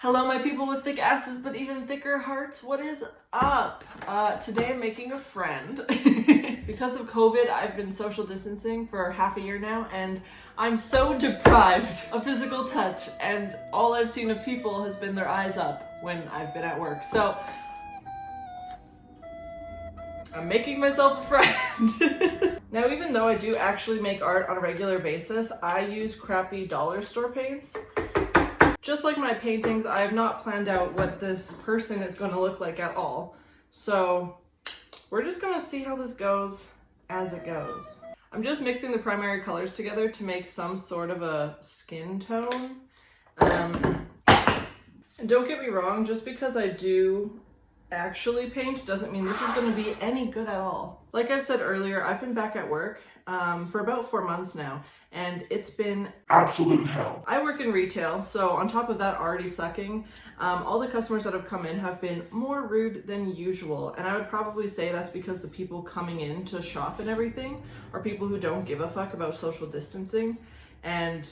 Hello, my people with thick asses, but even thicker hearts. What is up? Today I'm making a friend. Because of COVID, I've been social distancing for half a year now, and I'm so deprived of physical touch, and all I've seen of people has been their eyes up when I've been at work. So I'm making myself a friend. Now, even though I do actually make art on a regular basis, I use crappy dollar store paints. Just like my paintings, I have not planned out what this person is going to look like at all. So we're just going to see how this goes as it goes. I'm just mixing the primary colors together to make some sort of a skin tone. And don't get me wrong, just because I do actually paint doesn't mean this is going to be any good at all. Like I've said earlier, I've been back at work for about 4 months now, and it's been absolute hell. I work in retail, so on top of that already sucking, all the customers that have come in have been more rude than usual, and I would probably say that's because the people coming in to shop and everything are people who don't give a fuck about social distancing, and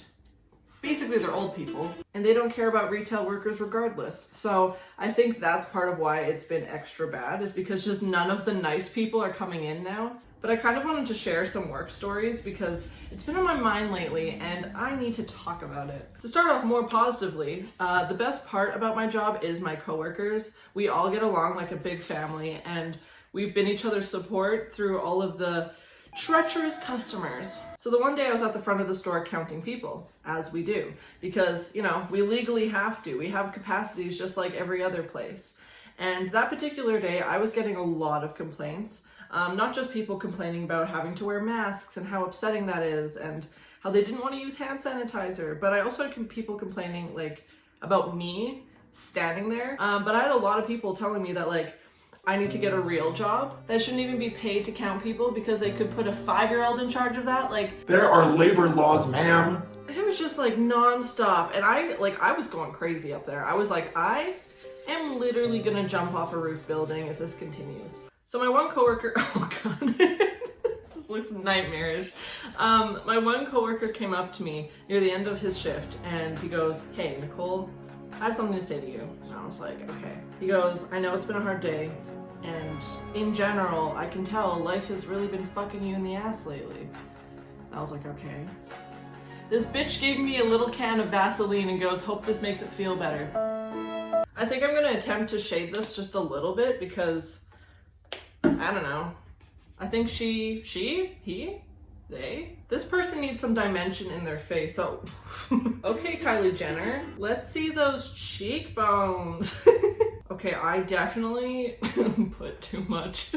basically they're old people, and they don't care about retail workers regardless. So I think that's part of why it's been extra bad, is because just none of the nice people are coming in now. But I kind of wanted to share some work stories because it's been on my mind lately and I need to talk about it. To start off more positively, the best part about my job is my coworkers. We all get along like a big family, and we've been each other's support through all of the treacherous customers. So the one day I was at the front of the store counting people, as we do, because, you know, we legally have to. We have capacities just like every other place. And that particular day, I was getting a lot of complaints. Not just people complaining about having to wear masks and how upsetting that is and how they didn't want to use hand sanitizer, but I also had people complaining like about me standing there. But I had a lot of people telling me that like, I need to get a real job. That shouldn't even be paid to count people because they could put a 5-year-old in charge of that. Like, there are labor laws, ma'am. And it was just like nonstop. And I was going crazy up there. I was like, I am literally gonna jump off a roof building if this continues. So my one coworker, oh God, this looks nightmarish. My one coworker came up to me near the end of his shift and he goes, "Hey, Nicole, I have something to say to you." And I was like, okay. He goes, "I know it's been a hard day, and in general, I can tell life has really been fucking you in the ass lately." And I was like, okay. This bitch gave me a little can of Vaseline and goes, "Hope this makes it feel better." I think I'm gonna attempt to shade this just a little bit because, I don't know. I think this person needs some dimension in their face. So, okay, Kylie Jenner, let's see those cheekbones. Okay, I definitely put too much.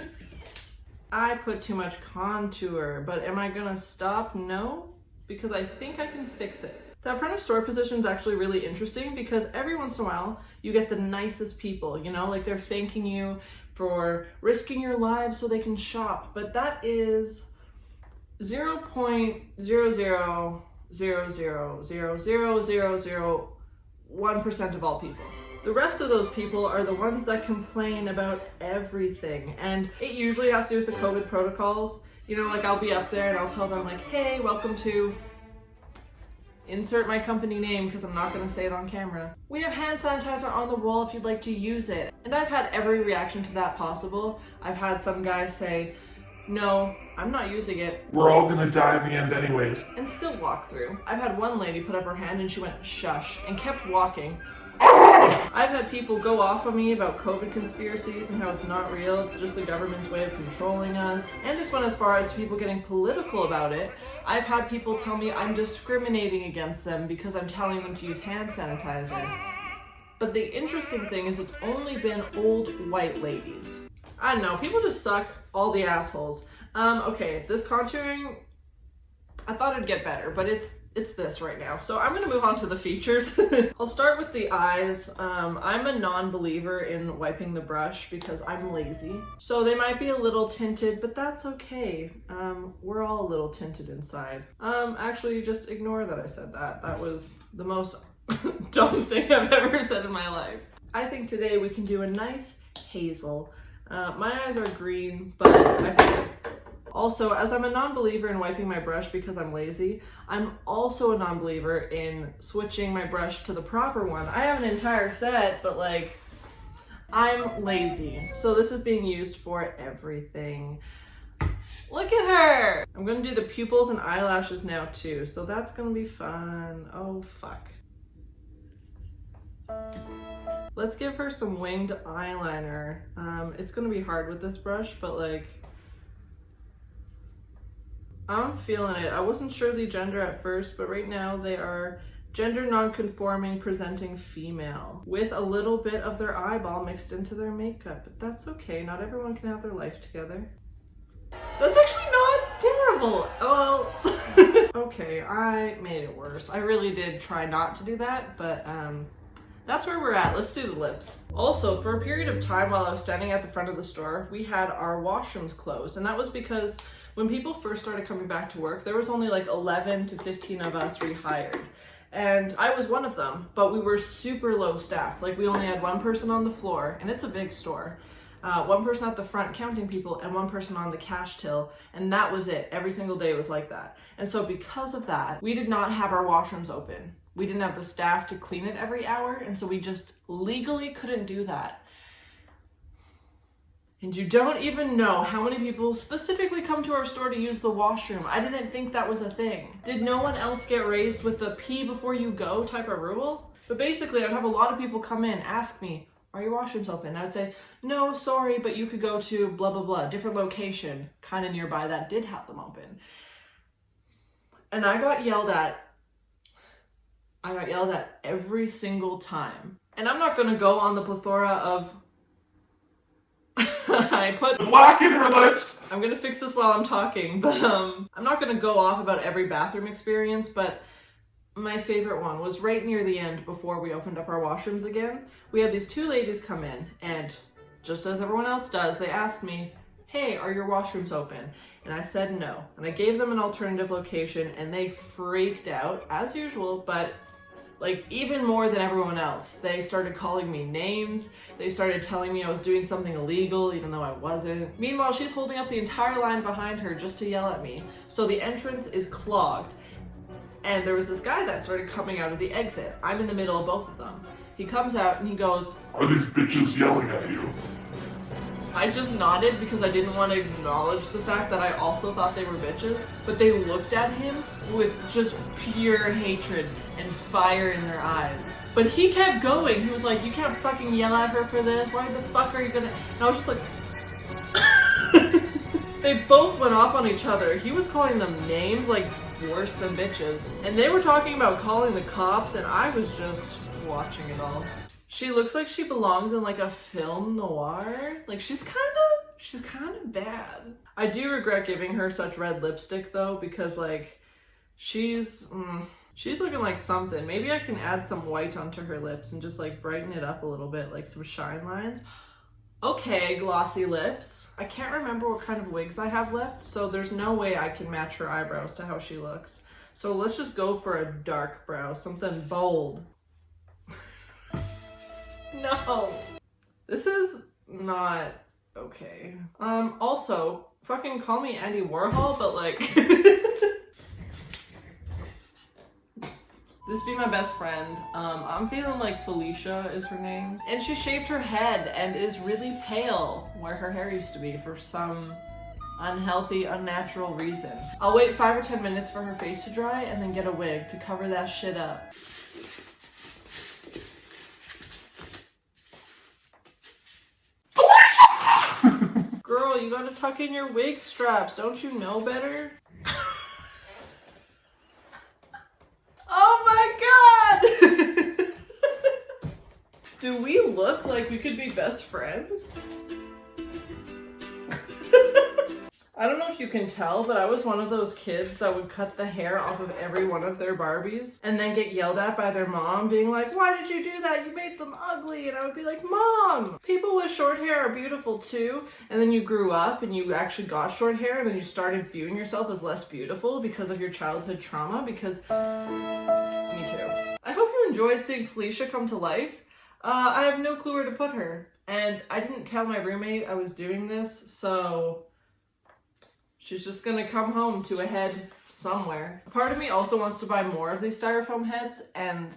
I put too much contour, but am I gonna stop? No, because I think I can fix it. That front of store position is actually really interesting because every once in a while you get the nicest people, you know, like they're thanking you for risking your lives so they can shop, but that is 0.000000001% of all people. The rest of those people are the ones that complain about everything, and it usually has to do with the COVID protocols. You know, like I'll be up there and I'll tell them like, "Hey, welcome to..." insert my company name because I'm not going to say it on camera. "We have hand sanitizer on the wall if you'd like to use it." And I've had every reaction to that possible. I've had some guy say, "No, I'm not using it. We're all gonna die in the end anyways." And still walk through. I've had one lady put up her hand and she went, "Shush," and kept walking. I've had people go off on me about COVID conspiracies and how it's not real, it's just the government's way of controlling us. And it's went as far as people getting political about it. I've had people tell me I'm discriminating against them because I'm telling them to use hand sanitizer. But the interesting thing is it's only been old white ladies. I don't know, people just suck, all the assholes. Okay, this contouring, I thought it'd get better, but it's this right now. So I'm gonna move on to the features. I'll start with the eyes. I'm a non-believer in wiping the brush because I'm lazy. So they might be a little tinted, but that's okay. We're all a little tinted inside. Actually, just ignore that I said that. That was the most dumb thing I've ever said in my life. I think today we can do a nice hazel. My eyes are green, but I feel Also, as I'm a non-believer in wiping my brush because I'm lazy, I'm also a non-believer in switching my brush to the proper one. I have an entire set, but like, I'm lazy. So this is being used for everything. Look at her! I'm gonna do the pupils and eyelashes now too, so that's gonna be fun. Oh, fuck. Let's give her some winged eyeliner. It's gonna be hard with this brush, but like, I'm feeling it. I wasn't sure the gender at first, but right now they are gender non-conforming presenting female with a little bit of their eyeball mixed into their makeup. But that's okay, not everyone can have their life together. That's actually not terrible. Well, okay, I made it worse. I really did try not to do that, but that's where we're at. Let's do the lips. Also, for a period of time while I was standing at the front of the store, we had our washrooms closed. And that was because when people first started coming back to work, there was only like 11 to 15 of us rehired. And I was one of them, but we were super low staffed. Like, we only had one person on the floor, and it's a big store. One person at the front counting people, and one person on the cash till, and that was it. Every single day was like that. And so because of that, we did not have our washrooms open. We didn't have the staff to clean it every hour, and so we just legally couldn't do that. And you don't even know how many people specifically come to our store to use the washroom. I didn't think that was a thing. Did no one else get raised with the pee before you go type of rule? But basically, I'd have a lot of people come in, ask me, are your washrooms open? And I would say, no, sorry, but you could go to blah, blah, blah, different location kind of nearby that did have them open. And I got yelled at every single time. And I'm not going to go on the plethora of I put Black in her lips! I'm gonna fix this while I'm talking, but I'm not gonna go off about every bathroom experience, but my favorite one was right near the end before we opened up our washrooms again. We had these two ladies come in, and just as everyone else does, they asked me, hey, are your washrooms open? And I said no. And I gave them an alternative location, and they freaked out, as usual, but like even more than everyone else. They started calling me names. They started telling me I was doing something illegal, even though I wasn't. Meanwhile, she's holding up the entire line behind her just to yell at me. So the entrance is clogged. And there was this guy that started coming out of the exit. I'm in the middle of both of them. He comes out and he goes, Are these bitches yelling at you? I just nodded because I didn't want to acknowledge the fact that I also thought they were bitches. But they looked at him with just pure hatred and fire in their eyes. But he kept going. He was like, you can't fucking yell at her for this. Why the fuck are you gonna... And I was just like... They both went off on each other. He was calling them names like worse than bitches. And they were talking about calling the cops, and I was just watching it all. She looks like she belongs in like a film noir. Like she's kind of bad. I do regret giving her such red lipstick though, because like she's looking like something. Maybe I can add some white onto her lips and just like brighten it up a little bit, like some shine lines. Okay, glossy lips. I can't remember what kind of wigs I have left, so there's no way I can match her eyebrows to how she looks. So let's just go for a dark brow, something bold. No, this is not okay. Also, fucking call me Andy Warhol, but like, this be my best friend. I'm feeling like Felicia is her name. And she shaved her head and is really pale where her hair used to be for some unhealthy, unnatural reason. I'll wait 5 or 10 minutes for her face to dry and then get a wig to cover that shit up. Girl, you gotta tuck in your wig straps. Don't you know better? Oh my god! Do we look like we could be best friends? I don't know if you can tell, but I was one of those kids that would cut the hair off of every one of their Barbies and then get yelled at by their mom being like, why did you do that? You made them ugly. And I would be like, Mom, people with short hair are beautiful too. And then you grew up and you actually got short hair and then you started viewing yourself as less beautiful because of your childhood trauma, because me too. I hope you enjoyed seeing Felicia come to life. I have no clue where to put her. And I didn't tell my roommate I was doing this, so She's just gonna come home to a head somewhere. Part of me also wants to buy more of these styrofoam heads and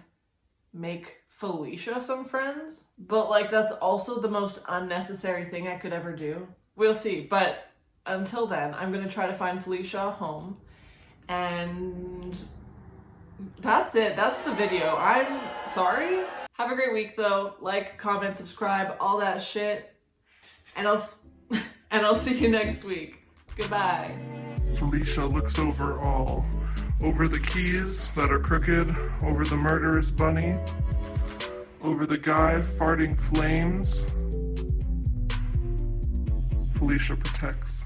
make Felicia some friends, but like that's also the most unnecessary thing I could ever do. We'll see, but until then, I'm gonna try to find Felicia a home, and that's it. That's the video. I'm sorry. Have a great week though. Like, comment, subscribe, all that shit, and I'll see you next week. Goodbye. Felicia looks over the keys that are crooked, over the murderous bunny, over the guy farting flames. Felicia protects.